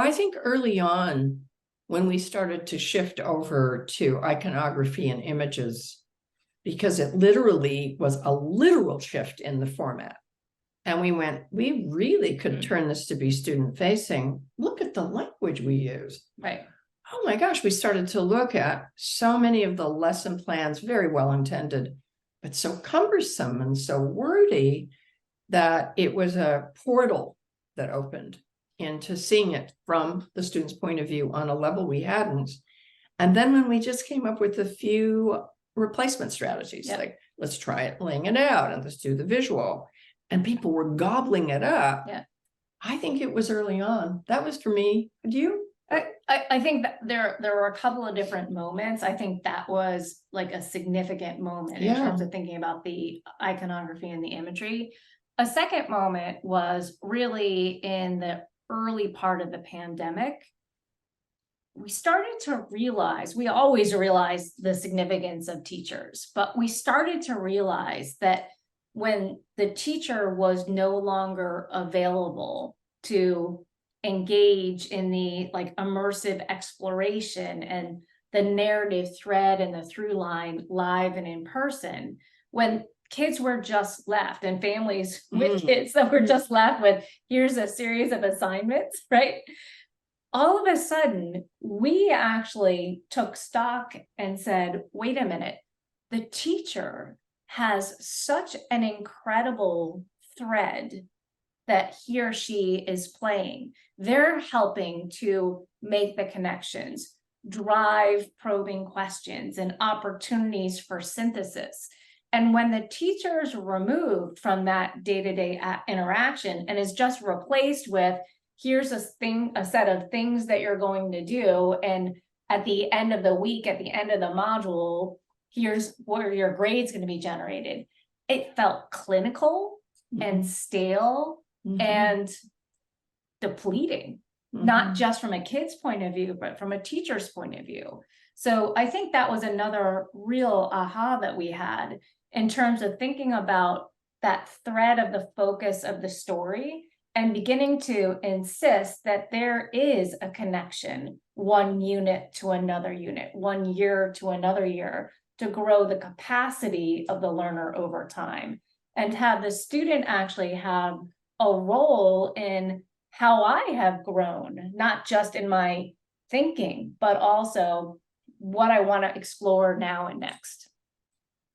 I think early on, when we started to shift over to iconography and images, because it literally was a literal shift in the format. And we went, we really could turn this to be student facing. Look at the language we use. Right. Oh my gosh, we started to look at so many of the lesson plans, very well intended, but so cumbersome and so wordy that it was a portal that opened into seeing it from the student's point of view on a level we hadn't. And then when we just came up with a few replacement strategies, like let's try it laying it out and let's do the visual, and people were gobbling it up. Yeah. I think it was early on. That was for me. Do you? I think that there were a couple of different moments. I think that was like a significant moment in terms of thinking about the iconography and the imagery. A second moment was really in the early part of the pandemic. We started to realize, we always realized the significance of teachers, but we started to realize that when the teacher was no longer available to engage in the like immersive exploration and the narrative thread and the through line live and in person, when kids were just left and families with kids that were just left with, here's a series of assignments, right? All of a sudden, we actually took stock and said, wait a minute, the teacher has such an incredible thread that he or she is playing. They're helping to make the connections, drive probing questions and opportunities for synthesis. And when the teacher is removed from that day-to-day interaction and is just replaced with, here's a set of things that you're going to do, and at the end of the week, at the end of the module, here's where your grade's going to be generated. It felt clinical and stale and depleting, not just from a kid's point of view, but from a teacher's point of view. So I think that was another real aha that we had in terms of thinking about that thread of the focus of the story and beginning to insist that there is a connection, one unit to another unit, 1 year to another year, to grow the capacity of the learner over time, and have the student actually have a role in how I have grown, not just in my thinking, but also what I want to explore now and next.